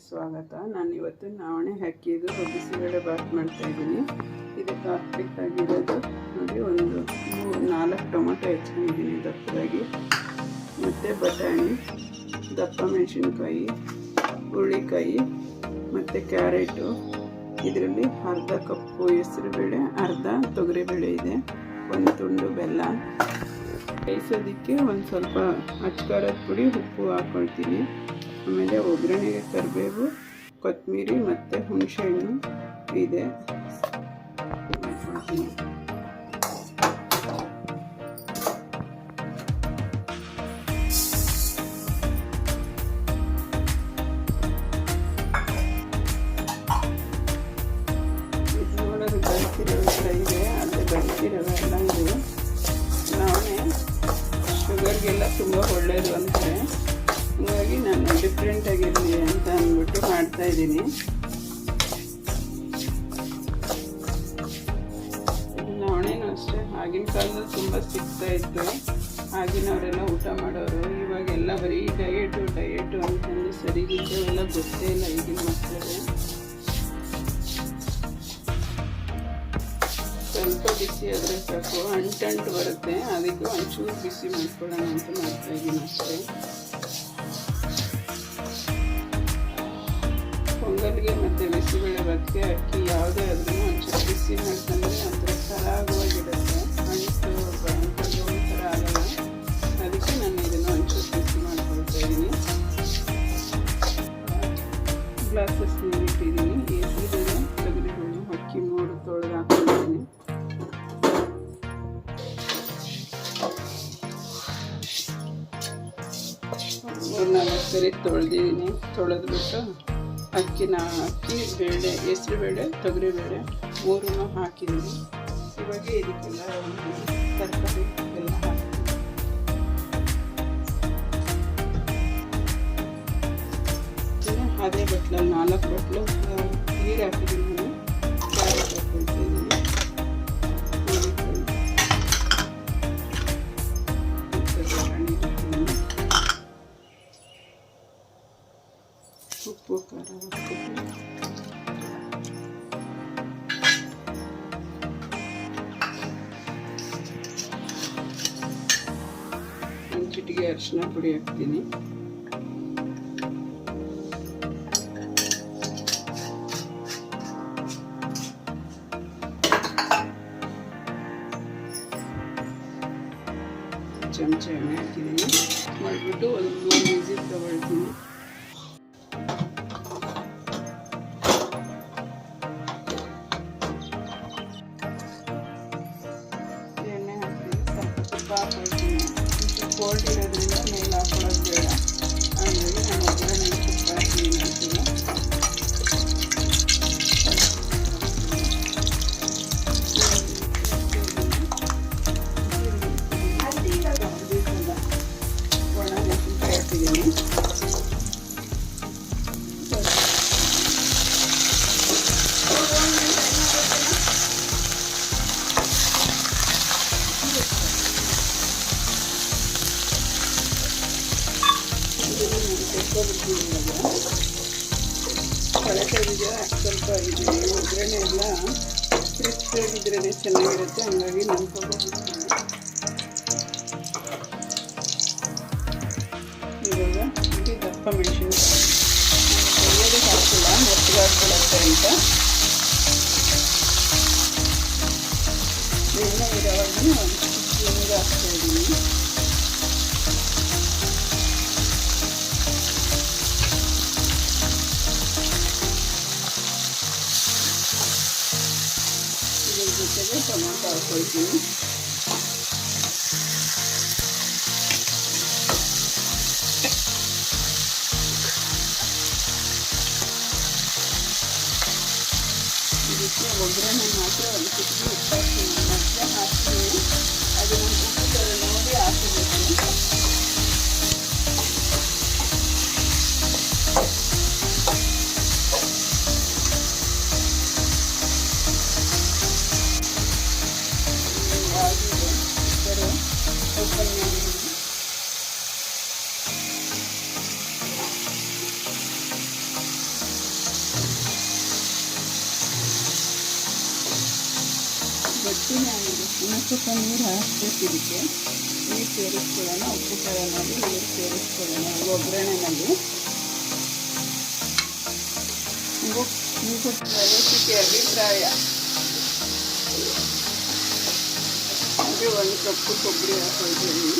ಸ್ವಾಗತ. ನಾನು ಇವತ್ತು ನವಣೆ ಹಾಕಿದ್ದು ಬಿಸಿಬೇಳೆ ಬಾತ್ ಮಾಡ್ತಾಯಿದ್ದೀನಿ. ಇದಕ್ಕೆ ಹಾಕಬೇಕಾಗಿರೋದು ನೋಡಿ, ಒಂದು 4 ಟೊಮೊಟೊ ಹೆಚ್ಚಿಕೊಂಡಿದ್ದೀನಿ ದಪ್ಪದಾಗಿ, ಮತ್ತು ಬಟಾಣಿ, ದಪ್ಪ ಮೆಣಸಿನ್ಕಾಯಿ, ಹುರುಳಿಕಾಯಿ ಮತ್ತು ಕ್ಯಾರೆಟು. ಇದರಲ್ಲಿ ಅರ್ಧ ಕಪ್ಪು ಹೆಸರುಬೇಳೆ, ಅರ್ಧ ತೊಗರಿಬೇಳೆ ಇದೆ, ಒಂದು ತುಂಡು ಬೆಲ್ಲ. ಬೇಯಿಸೋದಕ್ಕೆ ಒಂದು ಸ್ವಲ್ಪ ಅಚ್ಕಾರದ ಪುಡಿ, ಉಪ್ಪು ಹಾಕ್ಕೊಳ್ತೀನಿ. ಆಮೇಲೆ ಒಗ್ಗರಣೆಗೆ ಕರಿಬೇವು, ಕೊತ್ತಂಬರಿ ಮತ್ತು ಹುಣಸೆಹಣ್ಣು ಇದೆ ಮಾಡ್ಕೊಳ್ತೀನಿ. ಇದು ನೋಡೋದು ಬೆಳೆಸಿರೋ ಇದೆ, ಅಲ್ಲೇ ಬೆಳೆಸಿರೋವೆ ಎಲ್ಲ ಇದು. ನವಣೆ ಶುಗರ್ಗೆಲ್ಲ ತುಂಬ ಒಳ್ಳೆಯದು ಅಂತಾರೆ, ಹಾಗಾಗಿ ನಾನು ಡಿಫ್ರೆಂಟಾಗಿರಲಿ ಅಂತ ಅಂದ್ಬಿಟ್ಟು ಮಾಡ್ತಾಯಿದ್ದೀನಿ. ನವಣೆನೂ ಅಷ್ಟೇ ಆಗಿನ ಕಾಲದಲ್ಲಿ ತುಂಬ ಸಿಗ್ತಾಯಿತ್ತು, ಆಗಿನವರೆಲ್ಲ ಊಟ ಮಾಡೋರು. ಇವಾಗೆಲ್ಲ ಬರೀ ಡಯಟು ಅಂತಂದು ಸರಿಗಿದ್ದವೆಲ್ಲ ಗೊತ್ತೇ ಇಲ್ಲ ಈಗಿನ ಮಕ್ಕಳಿಗೆ. ಸ್ವಲ್ಪ ಬಿಸಿ ಆದರೆ ಸಾಕು, ಅಂಟು ಬರುತ್ತೆ, ಅದಕ್ಕೆ ಒಂಚೂರು ಬಿಸಿ ಮಾಡ್ಕೊಳ್ಳೋಣ ಅಂತ ಮಾಡ್ತಾಯಿದ್ದೀನಿ ಅಷ್ಟೇ. ಪೊಂಗಲ್ಗೆ ಮತ್ತು ಬಿಸಿಬೇಳೆ ಬಾತ್ಗೆ ಅಕ್ಕಿ ಯಾವುದೇ ಆದ್ರೂ ಒಂಚೂರು ಬಿಸಿ ಮಾಡ್ಕೊಂಡ್ರೆ ಒಂಥರ ಸರಾಗವಾಗಿರುತ್ತೆ, ಅಂಟು ಒಂಥರ ಆಗಲ್ಲ. ಅದಕ್ಕೆ ನಾನು ಇದನ್ನು ಒಂಚೂರು ಬಿಸಿ ಮಾಡ್ಕೊಳ್ತಾ ಇದ್ದೀನಿ. ಗ್ಲಾಸಸ್ ನೀರಿಟ್ಟಿದ್ದೀನಿ. ಇದನ್ನು ತೆಗೆದುಕೊಂಡು ಅಕ್ಕಿ 3 ತೊಳೆದು ಹಾಕ್ಕೊಳ್ತೀನಿ. ನಾಲ್ಕು ಸರಿ ತೊಳೆದಿದ್ದೀನಿ. ತೊಳೆದ್ಬಿಟ್ಟು ಅಕ್ಕಿ ಬೇಳೆ, ಹೆಸರುಬೇಳೆ, ತೊಗರಿಬೇಳೆ 3 ಹಾಕಿದ್ದೀನಿ. ಇವಾಗ ಇದಕ್ಕೆಲ್ಲ ತರಕಾರಿ ಎಲ್ಲ ಹಾಕ್ತೀನಿ. ಅದೇ ಬಟ್ಲಲ್ಲಿ 4 ಬಟ್ಲು ನೀರು ಹಾಕಿದ್ದೀನಿ. ನಾನು ಕ್ಯಾರೆಟ್ ಹಾಕ್ಕೊಳ್ತಾ ಇದ್ದೀನಿ, ಉಪ್ಪು ಖಾರ ಹಾಕ್ತೀನಿ. ಒಂದು ಚಿಟಿಕೆ ಅರಿಶಿನ ಪುಡಿ ಹಾಕ್ತೀನಿ. ಚಮಚ ಎಣ್ಣೆ ಹಾಕಿದ್ದೀನಿ. ಮಾಡಿಬಿಟ್ಟು ಒಂದು 3 ವಿಸಿಲ್ ತಗೊಳ್ತೀನಿ. ಎಣ್ಣೆ ಹಾಕ್ತೀನಿ, ಸ್ವಲ್ಪ ತುಪ್ಪ ಹಾಕ್ಕೊಳ್ತೀನಿ. ಕೋಲ್ಡ್ ಇರೋದ್ರಿಂದ ಮೇಲೆ ಹಾಕೊಳ್ಳೋದು ಬೇಡ, ಹಾಗಾಗಿ ನಾನು ಒಗ್ಗರಣೆಗೆ ತುಪ್ಪ ಹಾಕ್ತೀನಿ ಅಂತೀನಿ. ಒಣ ಮೆಣಸಿನ್ಕಾಯಿ ಹಾಕಿದ್ದೀನಿ. ಕಳೆದಿದೆ ಸ್ವಲ್ಪ ಇದೆ. ಒಗ್ಗರಣೆ ಎಲ್ಲ ಕ್ರಿಸ್ಪಿಯಾಗಿದ್ರೇ ಚೆನ್ನಾಗಿರುತ್ತೆ, ಹಂಗಾಗಿ ನೆನ್ಕೊಳ್ತೀನಿ. ಇವಾಗ ಇದು ದಪ್ಪ ಮೆಣಸಿನ್ಕಾಯಿ ಕೈಯೋದಕ್ಕೆ ಹಾಕಿಲ್ಲ, ಮೆತ್ತಗಾಗ್ಬಿಡುತ್ತೆ ಅಂತ. ಎಣ್ಣೆ ಇರೋವಾಗ ಒಂದು ಹಿಂಗೆ ಹಾಕ್ತಾಯಿದ್ದೀನಿ. ಇದ್ರ ಜೊತೆಗೆ ಟೊಮೊಟೊ ಹಾಕ್ಕೊಳ್ತೀನಿ. ಇದಕ್ಕೆ ಒಗ್ಗರಣೆ ಮಾತ್ರ ಒಂದು ಚಿಟಿಕೆ ಉಪ್ಪು ಹಾಕ್ತೀನಿ. ಮತ್ತೆ ಹಾಕ್ತೀನಿ, ಅದನ್ನು ಉಪ್ಪು ಥರ ನೋಡಿ ಹಾಕಬೇಕು. ಆಗಿದೆ ಓಪನ್ ಮಾಡಿ. ಜಾಸ್ತಿನೇ ಆಗಿದೆ. ಇನ್ನೊಂದು ಸ್ವಲ್ಪ ನೀರು ಹಾಕಬೇಕು. ಇದಕ್ಕೆ ನೀರು ಸೇರಿಸ್ಕೊಳ್ಳೋಣ. ಉಪ್ಪು ಖಾರ ಮಾಡಿ ನೀರು ಸೇರಿಸ್ಕೊಳ್ಳೋಣ ಒಗ್ಗರಣೆನಲ್ಲಿ. ನೀವು ರೆಸಿಪಿ ಅಭಿಪ್ರಾಯ ಹಾಗೆ 1 ಕಪ್ಪು ಕೊಬ್ಬರಿ ಹಾಕೊಳ್ತೀನಿ.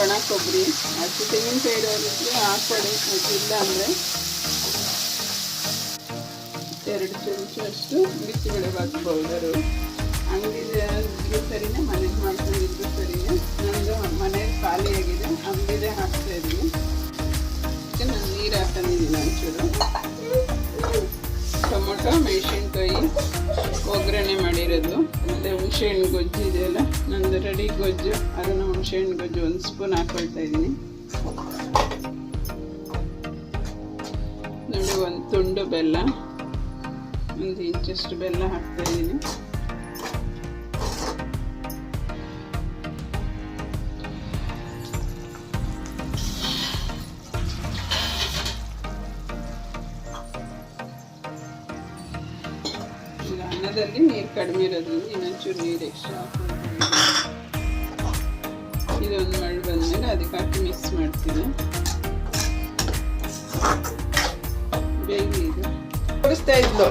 ಒಣ ಕೊಬ್ಬರಿ ಅಷ್ಟು ತೆಂಗಿನಕಾಯಿ ಇರೋದಿದ್ರೆ ಹಾಕೊಳ್ಳಿ. ಇಲ್ಲ ಅಂದರೆ 2 ಚಮಚ ಅಷ್ಟು ಬಿಸಿಬೇಳೆಬಾತ್ ಪೌಡರು. ಅಂಗಡಿದು ಸರಿನೇ, ಮನೆಗೆ ಮಾಡ್ಕೊಂಡಿದ್ದು ಸರಿನೇ. ನಮ್ಮದು ಮನೇಲಿ ಖಾಲಿಯಾಗಿದೆ, ಅಂಗಡಿದೇ ಹಾಕ್ತಾಯಿದ್ದೀನಿ. ನಾನು ನೀರು ಹಾಕೊಂಡಿದ್ದೀನಿ ಒಂಚೂರು. ಟೊಮೊಟೊ, ಮೆಣಸಿನ್ಕಾಯಿ ಒಗ್ಗರಣೆ ಮಾಡಿರೋದು, ಮತ್ತು ಹುಣಸೆಹಣ್ಣು ಗೊಜ್ಜು ಇದೆಯಲ್ಲ ನಂದು ರೆಡಿ ಗೊಜ್ಜು, ಅದನ್ನು ಹುಣಸೆಹಣ್ಣು ಗೊಜ್ಜು 1 ಸ್ಪೂನ್ ಹಾಕ್ಕೊಳ್ತಾ ಇದ್ದೀನಿ. ನೋಡಿ, 1 ತುಂಡು ಬೆಲ್ಲ, 1 ಇಂಚಷ್ಟು ಬೆಲ್ಲ ಹಾಕ್ತಾ ಇದ್ದೀನಿ. ಅನ್ನದಲ್ಲಿ ನೀರು ಕಡಿಮೆ ಇರೋದ್ರಿಂದ ಇನ್ನೊಂಚೂರು ನೀರು ಎಕ್ಸ್ಟ್ರಾ ಹಾಕ್ಕೊಳ್ತೀನಿ. ಇದೊಂದು ಮಳೆ ಬಂದಮೇಲೆ ಅದಕ್ಕೆ ಹಾಕಿ ಮಿಕ್ಸ್ ಮಾಡ್ತೀನಿ. ಬೇಗ ಇದು ತೋರಿಸ್ತಾ ಇದ್ಲು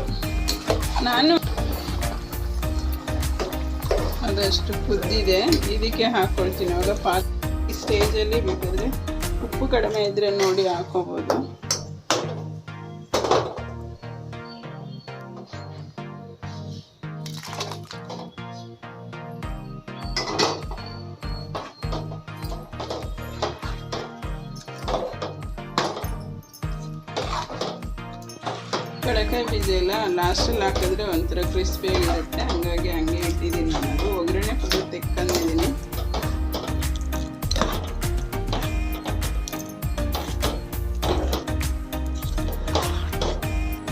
ನಾನು. ಅದಷ್ಟು ಕುದ್ದಿದೆ, ಇದಕ್ಕೆ ಹಾಕ್ಕೊಳ್ತೀನಿ. ಅವಾಗ ಈ ಸ್ಟೇಜಲ್ಲಿ ಬೇಕಾದರೆ ಉಪ್ಪು ಕಡಿಮೆ ಇದ್ದರೆ ನೋಡಿ ಹಾಕೋಬೋದು. ಕಡಲೆಕಾಯಿ ಬೀಜ ಎಲ್ಲ ಲಾಸ್ಟಲ್ಲಿ ಹಾಕಿದ್ರೆ ಒಂಥರ ಕ್ರಿಸ್ಪಿಯಾಗಿರುತ್ತೆ. ಹಂಗಾಗಿ ಹಂಗೆ ಇಟ್ಟಿದ್ದೀನಿ ನಾನು. ಒಗ್ಗರಣೆ ಫುಲ್ ತೆಕ್ಕೊಂಡಿದ್ದೀನಿ.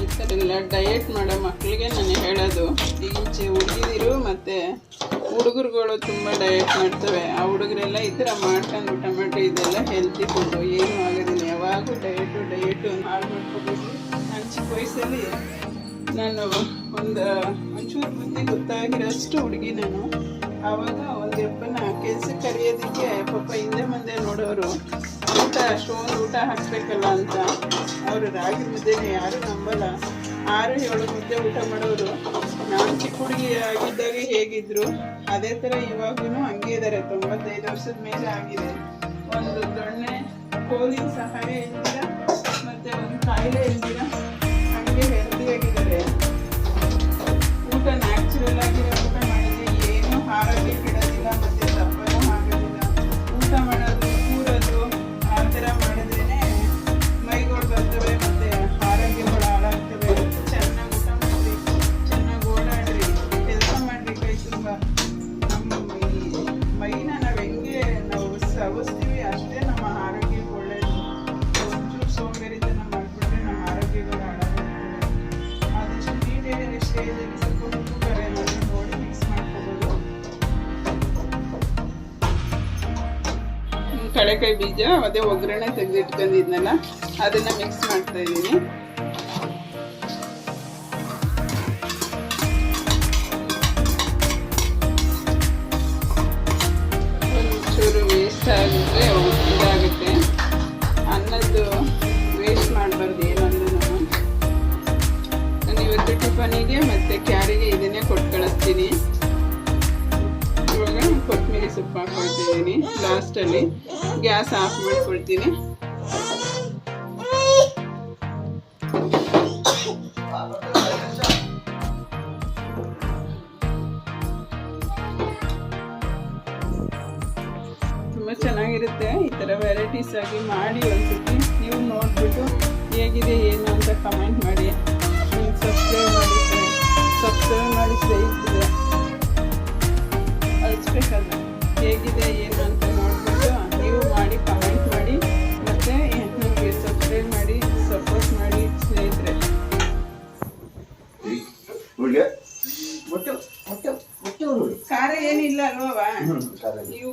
ಈ ಥರ ಎಲ್ಲ ಡಯಟ್ ಮಾಡೋ ಮಕ್ಕಳಿಗೆ ನಾನು ಹೇಳೋದು, ಈಚೆ ಹುಡುಗಿದಿರು ಮತ್ತು ಹುಡುಗರುಗಳು ತುಂಬ ಡಯಟ್ ಮಾಡ್ತವೆ. ಆ ಹುಡುಗರೆಲ್ಲ ಈ ಥರ ಮಾಡ್ಕೊಂಡು ಟೊಮೆಟೊ ಇದೆಲ್ಲ ಹೆಲ್ತಿ ಫುಡ್ಡು, ಏನೂ ಆಗೋದಿಲ್ಲ. ಯಾವಾಗೂ ಡಯಟು ಹಾಳು ಮಾಡ್ಕೋಬೇಕು. ನಾನು ಚಿಕ್ಕ ವಯಸ್ಸಲ್ಲಿ ನಾನು ಒಂಚೂರು ಬುದ್ಧಿ ಗೊತ್ತಾಗಿರೋಷ್ಟು ಹುಡುಗಿ ನಾನು. ಆವಾಗ ಒಂದು ಯಪ್ಪನ ಕೆಲಸಕ್ಕೆ ಕರೆಯೋದಕ್ಕೆ ಪಾಪ ಹಿಂದೆ ಮುಂದೆ ನೋಡೋರು, ಊಟ ಅಷ್ಟೊಂದು ಊಟ ಹಾಕಬೇಕಲ್ಲ ಅಂತ. ಅವರು ರಾಗಿ ಮುದ್ದೆನೇ ಯಾರೂ ನಂಬಲ್ಲ, 6-7 ಮುದ್ದೆ ಊಟ ಮಾಡೋರು. ನಾನು ಚಿಕ್ಕ ಹುಡುಗಿ ಆಗಿದ್ದಾಗ ಹೇಗಿದ್ರು ಅದೇ ಥರ ಇವಾಗೂ ಹಂಗೆ ಇದ್ದಾರೆ. 95 ವರ್ಷದ ಮೇಲೆ ಆಗಿದೆ. ಒಂದು ದೊಣ್ಣೆ ಕೋಲಿನ ಸಹಾಯ ಇಲ್ದಿರ ಮತ್ತು ಒಂದು ಕಾಯಿಲೆ ಇಲ್ದಿರ ಹಂಗೆ ಹೆಲ್ದಿಯಾಗಿದ್ದಾರೆ. ಊಟ ನ್ಯಾಚುರಲ್ ಆಗಿರೋ ಊಟ ಮಾಡಿದ್ರೆ ಏನೂ ಆರೋಗ್ಯ ಕೆಡೋದಿಲ್ಲ ಮತ್ತು ದಪ್ಪನೂ ಆಗೋದಿಲ್ಲ. ಊಟ ಮಾಡೋದು, ಕೂರೋದು ಆ ಥರ ಮಾಡಿದ್ರೇ ಮೈಗಳು ಬರ್ತವೆ ಮತ್ತು ಆರೋಗ್ಯಗಳು ಹಾಳಾಗ್ತವೆ. ಚೆನ್ನಾಗಿ ಊಟ ಮಾಡಿರಿ, ಚೆನ್ನಾಗಿ ಓಡಾಡ್ರಿ, ಕೆಲಸ ಮಾಡಿರಿ. ಕೈ ತುಂಬ ನಮ್ಮ ಈ ಮೈನ ನಾವು ಹೆಂಗೆ ನಾವು ಸವಿಸ್ತೀವಿ ಅಷ್ಟೇ ನಮ್ಮ ಆರೋಗ್ಯಕ್ಕೆ ಒಳ್ಳೆಯದು. ಒಂಚೂರು ಸೋಂಬೇರಿತನ ಮಾಡಿಬಿಟ್ರೆ ನಮ್ಮ ಆರೋಗ್ಯಗಳು ಹಾಳಾಗುತ್ತೆ. ಆದಷ್ಟು ನೀಟಾಗಿ ಸ್ಟೇಜಲ್ಲಿ ಸ್ವಲ್ಪ ಉಪ್ಪು ಖಾರ ಏನಾದರೂ ನೋಡಿ ಮಿಕ್ಸ್ ಮಾಡ್ಕೋಬೋದು. ಕಡಲೆಕಾಯಿ ಬೀಜ ಅದೇ ಒಗ್ಗರಣೆ ತೆಗೆದಿಟ್ಕೊಂಡಿದ್ನಲ್ಲ ಅದನ್ನು ಮಿಕ್ಸ್ ಮಾಡ್ತಾ ಇದ್ದೀನಿ. ಒಂಚೂರು ವೇಸ್ಟ್ ಆಗಿದ್ರೆ ಇದಾಗುತ್ತೆ. ಅನ್ನದ್ದು ವೇಸ್ಟ್ ಮಾಡಬಾರ್ದು ಏನಂದ್ರೆ. ನಾನು ಇವತ್ತು ಟಿಫನಿಗೆ ಮತ್ತು ಕ್ಯಾರಿಗೆ ಇದನ್ನೇ ಕೊಟ್ಟು ಕಳಿಸ್ತೀನಿ. ಇವಾಗ ಕೊತ್ತಂಬರಿ ಸೊಪ್ಪು ಹಾಕ್ಕೊಳ್ತಿದ್ದೀನಿ ಲಾಸ್ಟಲ್ಲಿ. ಗ್ಯಾಸ್ ಆಫ್ ಮಾಡ್ಕೊಳ್ತೀನಿ. ತುಂಬ ಚೆನ್ನಾಗಿರುತ್ತೆ. ಈ ಥರ ವೆರೈಟೀಸ್ ಆಗಿ ಮಾಡಿ ಒಂದ್ಸತಿ ನೀವು ನೋಡಿಬಿಟ್ಟು ಹೇಗಿದೆ ಏನು ಅಂತ ಕಮೆಂಟ್ ಮಾಡಿ. ಸಬ್ಸ್ಕ್ರೈಬ್ ಮಾಡಿ ಸ್ನೇಹಿತರೆ, ಅಳಿಸ್ಬೇಕಲ್ಲ ಹೇಗಿದೆ ಏನು ಅಂತ ನೋಡಿಬಿಟ್ಟು ನೀವು ಮಾಡಿ ಕಮೆಂಟ್ ಮಾಡಿ ಮತ್ತು ನಮಗೆ ಸಬ್ಸ್ಕ್ರೈಬ್ ಮಾಡಿ ಸಪೋರ್ಟ್ ಮಾಡಿ ಸ್ನೇಹಿತರೆ. ಖಾರ ಏನಿಲ್ಲ ಅಲ್ವಾ? ನೀವು